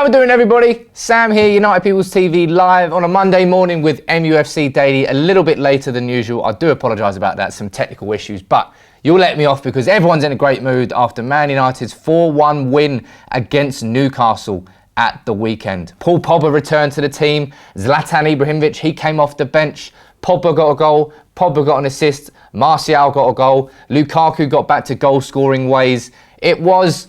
How we doing, everybody? Sam here, United People's TV, live on a Monday morning with MUFC Daily, a little bit later than usual. I do apologise about that, some technical issues, but you'll let me off because everyone's in a great mood after Man United's 4-1 win against Newcastle at the weekend. Paul Pogba returned to the team. Zlatan Ibrahimovic, he came off the bench. Pogba got a goal. Pogba got an assist. Martial got a goal. Lukaku got back to goal-scoring ways. It was,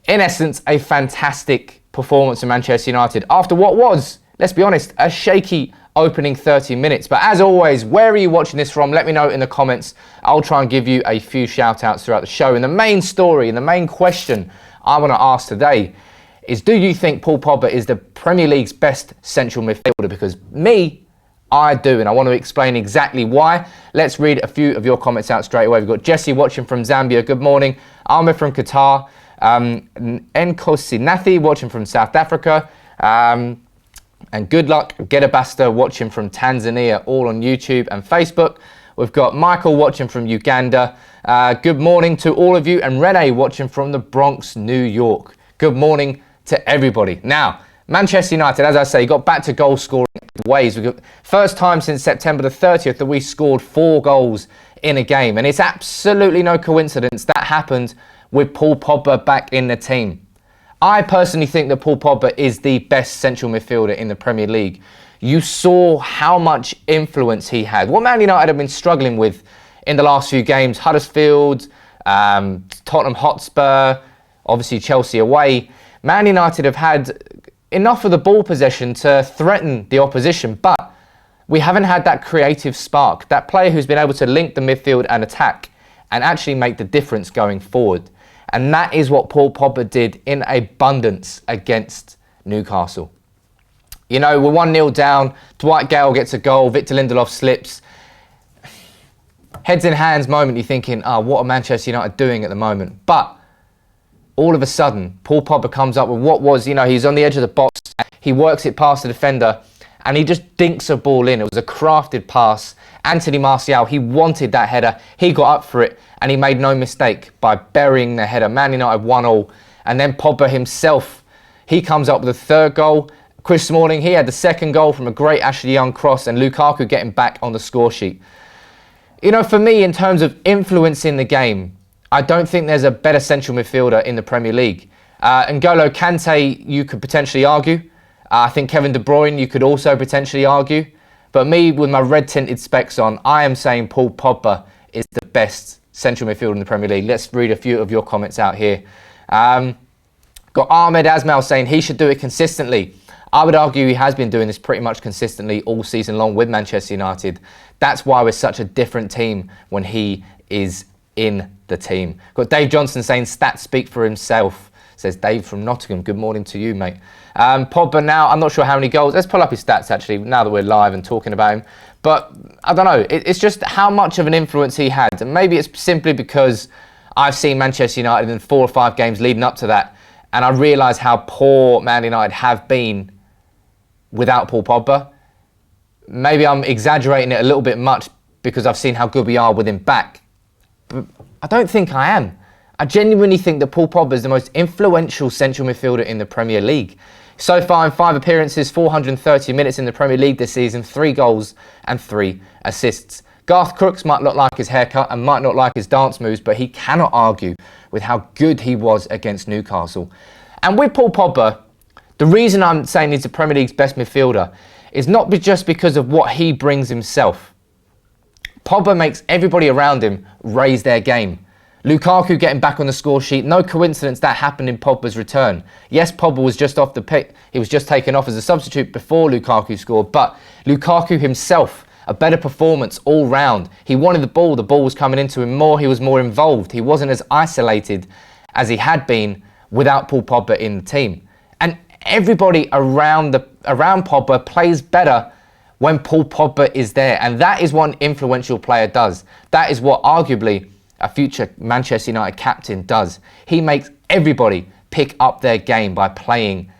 in essence, a fantastic performance of Manchester United after what was, let's be honest, a shaky opening 30 minutes. But as always, where are you watching this from? Let me know in the comments. I'll try and give you a few shout outs throughout the show. And the main story and the main question I want to ask today is, do you think Paul Pogba is the Premier League's best central midfielder? Because me, I do, and I want to explain exactly why. Let's read a few of your comments out straight away. We've got Jesse watching from Zambia. Good morning. Ahmed from Qatar. Nkosinathi watching from South Africa. And good luck, Gedabasta watching from Tanzania, all on YouTube and Facebook. We've got Michael watching from Uganda. Good morning to all of you. And Rene watching from the Bronx, New York. Good morning to everybody. Now, Manchester United, as I say, got back to goal scoring ways. We got first time since September the 30th that we scored 4 goals in a game. And it's absolutely no coincidence that happened with Paul Pogba back in the team. I personally think that Paul Pogba is the best central midfielder in the Premier League. You saw how much influence he had. What Man United have been struggling with in the last few games, Huddersfield, Tottenham Hotspur, obviously Chelsea away, Man United have had enough of the ball possession to threaten the opposition, but we haven't had that creative spark, that player who's been able to link the midfield and attack and actually make the difference going forward. And that is what Paul Pogba did in abundance against Newcastle. You know, we're 1-0 down. Dwight Gale gets a goal. Victor Lindelof slips. Heads in hands moment, you're thinking, what are Manchester United doing at the moment? But all of a sudden, Paul Pogba comes up with what was, he's on the edge of the box. He works it past the defender and he just dinks a ball in. It was a crafted pass. Anthony Martial, he wanted that header. He got up for it and he made no mistake by burying the header. Man United 1-1. And then Pogba himself, he comes up with a third goal. Chris Smalling, he had the second goal from a great Ashley Young cross, and Lukaku getting back on the score sheet. For me, in terms of influencing the game, I don't think there's a better central midfielder in the Premier League. N'Golo Kante, you could potentially argue. I think Kevin De Bruyne, you could also potentially argue. But me, with my red-tinted specs on, I am saying Paul Pogba is the best central midfielder in the Premier League. Let's read a few of your comments out here. Got Ahmed Asmal saying he should do it consistently. I would argue he has been doing this pretty much consistently all season long with Manchester United. That's why we're such a different team when he is in the team. Got Dave Johnson saying stats speak for himself. Says Dave from Nottingham. Good morning to you, mate. Pogba now, I'm not sure how many goals. Let's pull up his stats, actually, now that we're live and talking about him. But I don't know. It's just how much of an influence he had. And maybe it's simply because I've seen Manchester United in 4 or 5 games leading up to that. And I realise how poor Man United have been without Paul Pogba. Maybe I'm exaggerating it a little bit much because I've seen how good we are with him back. But I don't think I am. I genuinely think that Paul Pogba is the most influential central midfielder in the Premier League. So far in 5 appearances, 430 minutes in the Premier League this season, 3 goals and 3 assists. Garth Crooks might not like his haircut and might not like his dance moves, but he cannot argue with how good he was against Newcastle. And with Paul Pogba, the reason I'm saying he's the Premier League's best midfielder is not just because of what he brings himself. Pogba makes everybody around him raise their game. Lukaku getting back on the score sheet, no coincidence that happened in Pogba's return. Yes, Pogba was just off the pitch. He was just taken off as a substitute before Lukaku scored, but Lukaku himself, a better performance all round. He wanted the ball was coming into him more, he was more involved. He wasn't as isolated as he had been without Paul Pogba in the team. And everybody around Pogba plays better when Paul Pogba is there. And that is what an influential player does. That is what arguably a future Manchester United captain does. He makes everybody pick up their game by playing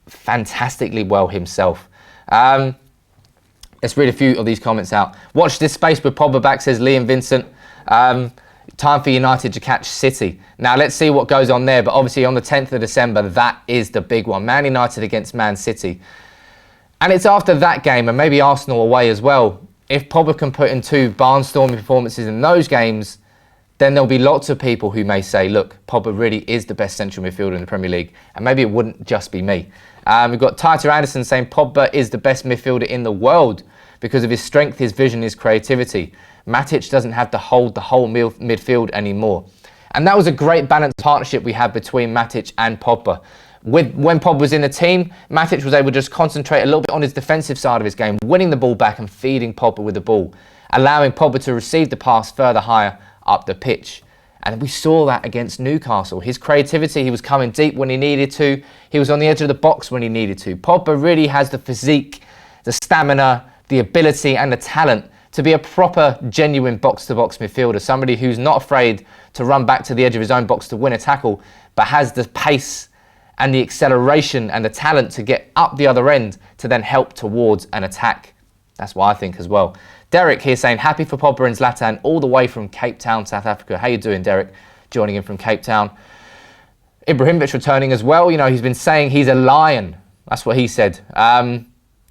fantastically well himself. Let's read a few of these comments out. Watch this space with Pogba back, says Liam Vincent. Time for United to catch City. Now, let's see what goes on there. But obviously, on the 10th of December, that is the big one. Man United against Man City. And it's after that game, and maybe Arsenal away as well. If Pogba can put in 2 barnstorming performances in those games, then there'll be lots of people who may say, look, Pogba really is the best central midfielder in the Premier League. And maybe it wouldn't just be me. We've got Tita Anderson saying Pogba is the best midfielder in the world because of his strength, his vision, his creativity. Matic doesn't have to hold the whole midfield anymore. And that was a great balanced partnership we had between Matic and Pogba. When Pogba was in the team, Matic was able to just concentrate a little bit on his defensive side of his game, winning the ball back and feeding Pogba with the ball, allowing Pogba to receive the pass further higher up the pitch. And we saw that against Newcastle. His creativity, he was coming deep when he needed to. He was on the edge of the box when he needed to. Pogba really has the physique, the stamina, the ability and the talent to be a proper, genuine box-to-box midfielder, somebody who's not afraid to run back to the edge of his own box to win a tackle, but has the pace and the acceleration and the talent to get up the other end to then help towards an attack. That's what I think as well. Derek here saying, happy for Pogba and Zlatan all the way from Cape Town, South Africa. How you doing, Derek? Joining in from Cape Town. Ibrahimovic returning as well. You know, he's been saying he's a lion. That's what he said.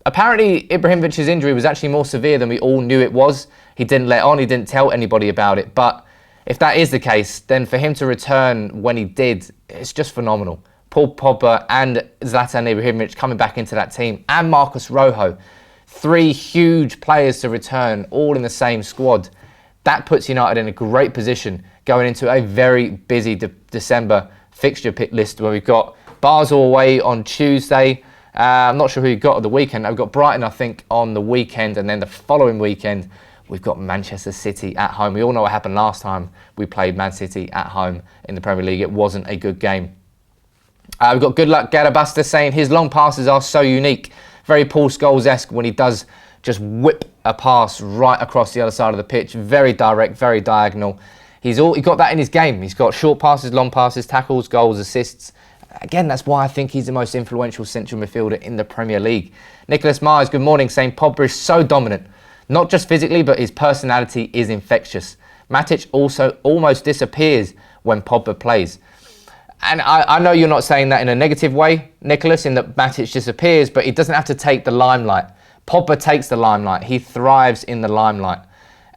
Apparently, Ibrahimovic's injury was actually more severe than we all knew it was. He didn't let on, he didn't tell anybody about it. But if that is the case, then for him to return when he did, it's just phenomenal. Paul Pogba and Zlatan Ibrahimovic coming back into that team, and Marcus Rojo. 3 huge players to return, all in the same squad. That puts United in a great position going into a very busy December fixture list where we've got Basel away on Tuesday. I'm not sure who you got at the weekend. We've got Brighton, I think, on the weekend, and then the following weekend, we've got Manchester City at home. We all know what happened last time we played Man City at home in the Premier League. It wasn't a good game. We've got Good Luck Garabasta saying his long passes are so unique. Very Paul Scholes-esque when he does just whip a pass right across the other side of the pitch. Very direct, very diagonal. He got that in his game. He's got short passes, long passes, tackles, goals, assists. Again, that's why I think he's the most influential central midfielder in the Premier League. Nicholas Myers, good morning, saying Pogba is so dominant. Not just physically, but his personality is infectious. Matic also almost disappears when Pogba plays. And I know you're not saying that in a negative way, Nicholas, in that Matic disappears, but he doesn't have to take the limelight. Pogba takes the limelight. He thrives in the limelight.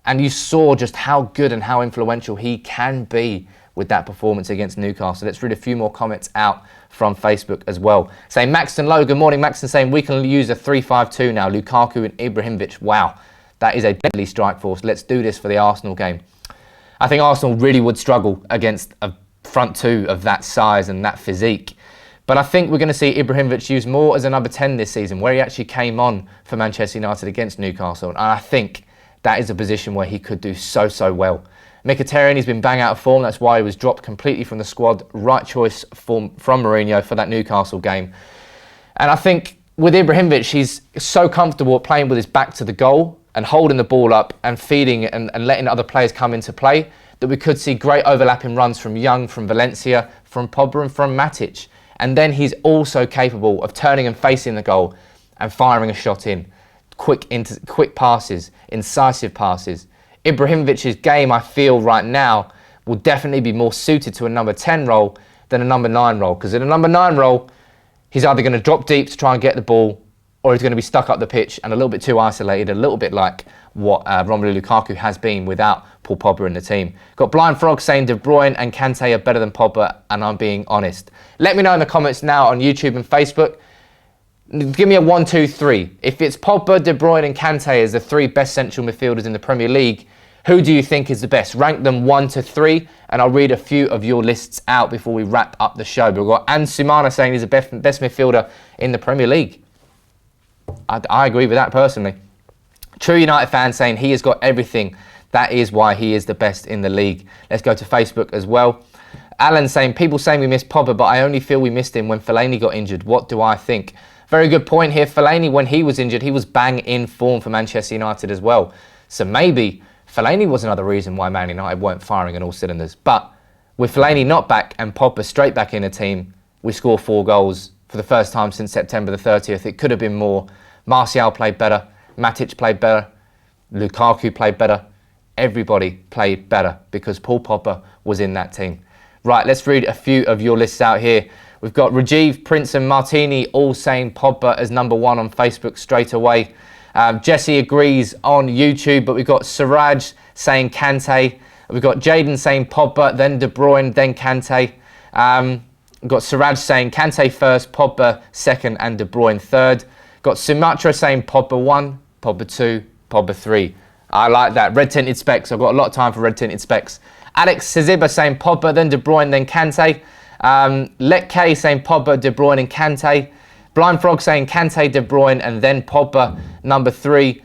And you saw just how good and how influential he can be with that performance against Newcastle. Let's read a few more comments out from Facebook as well. Saying Maxton Lowe, good morning. Maxton saying we can use a 3-5-2 now. Lukaku and Ibrahimovic. Wow, that is a deadly strike force. Let's do this for the Arsenal game. I think Arsenal really would struggle against a front 2 of that size and that physique. But I think we're going to see Ibrahimovic used more as a number 10 this season, where he actually came on for Manchester United against Newcastle. And I think that is a position where he could do so well. Mkhitaryan, he's been bang out of form. That's why he was dropped completely from the squad. Right choice from Mourinho for that Newcastle game. And I think with Ibrahimovic, he's so comfortable at playing with his back to the goal and holding the ball up and feeding and letting other players come into play, that we could see great overlapping runs from Young, from Valencia, from Pogba and from Matic. And then he's also capable of turning and facing the goal and firing a shot in. Quick passes, incisive passes. Ibrahimovic's game, I feel right now, will definitely be more suited to a number 10 role than a number 9 role. Because in a number 9 role, he's either going to drop deep to try and get the ball, or he's going to be stuck up the pitch and a little bit too isolated, a little bit like what Romelu Lukaku has been without Paul Pogba in the team. Got Blind Frog saying De Bruyne and Kante are better than Pogba, and I'm being honest. Let me know in the comments now on YouTube and Facebook. Give me a 1, 2, 3. If it's Pogba, De Bruyne and Kante as the 3 best central midfielders in the Premier League, who do you think is the best? Rank them 1 to 3, and I'll read a few of your lists out before we wrap up the show. We've got Ansumana saying he's the best midfielder in the Premier League. I agree with that personally. True United fan saying he has got everything. That is why he is the best in the league. Let's go to Facebook as well. Alan saying, people saying we missed Pogba, but I only feel we missed him when Fellaini got injured. What do I think? Very good point here. Fellaini, when he was injured, he was bang in form for Manchester United as well. So maybe Fellaini was another reason why Man United weren't firing on all cylinders. But with Fellaini not back and Pogba straight back in the team, we score 4 goals for the first time since September the 30th. It could have been more. Martial played better. Matic played better. Lukaku played better. everybody played better because Paul Pogba was in that team. Right, let's read a few of your lists out here. We've got Rajiv, Prince and Martini all saying Pogba as number 1 on Facebook straight away. Jesse agrees on YouTube, but we've got Siraj saying Kante. We've got Jaden saying Pogba, then De Bruyne, then Kante. We've got Siraj saying Kante first, Pogba second and De Bruyne third. Got Sumatra saying Pogba 1, Pogba 2, Pogba 3. I like that. Red tinted specs. I've got a lot of time for red tinted specs. Alex Saziba saying Pogba, then De Bruyne, then Kante. Let K saying Pogba, De Bruyne and Kante. Blind Frog saying Kante, De Bruyne and then Pogba, number 3.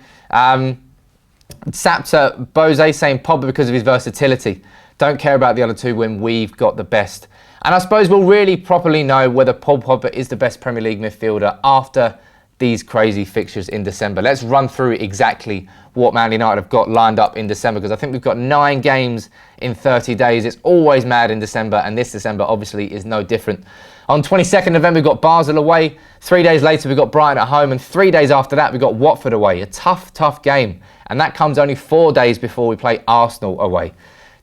Sapta Bose saying Pogba because of his versatility. Don't care about the other 2 when we've got the best. And I suppose we'll really properly know whether Paul Pogba is the best Premier League midfielder after these crazy fixtures in December. Let's run through exactly what Man United have got lined up in December, because I think we've got 9 games in 30 days. It's always mad in December, and this December obviously is no different. On 22nd November, we've got Basel away. 3 days later, we've got Brighton at home. And 3 days after that, we've got Watford away. A tough game. And that comes only 4 days before we play Arsenal away.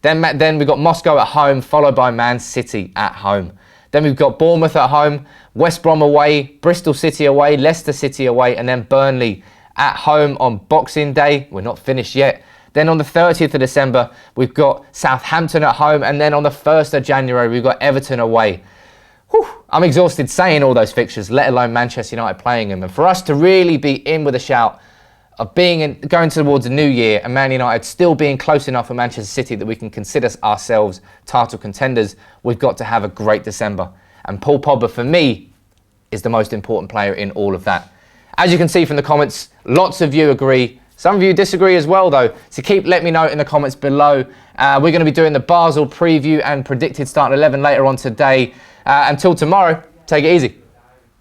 Then we've got Moscow at home, followed by Man City at home. Then we've got Bournemouth at home, West Brom away, Bristol City away, Leicester City away, and then Burnley at home on Boxing Day. We're not finished yet. Then on the 30th of December, we've got Southampton at home. And then on the 1st of January, we've got Everton away. Whew, I'm exhausted saying all those fixtures, let alone Manchester United playing them. And for us to really be in with a shout of going towards a new year and Man United still being close enough for Manchester City that we can consider ourselves title contenders, we've got to have a great December. And Paul Pogba, for me, is the most important player in all of that. As you can see from the comments, lots of you agree. Some of you disagree as well, though. So let me know in the comments below. We're going to be doing the Basel preview and predicted starting 11 later on today. Until tomorrow, take it easy.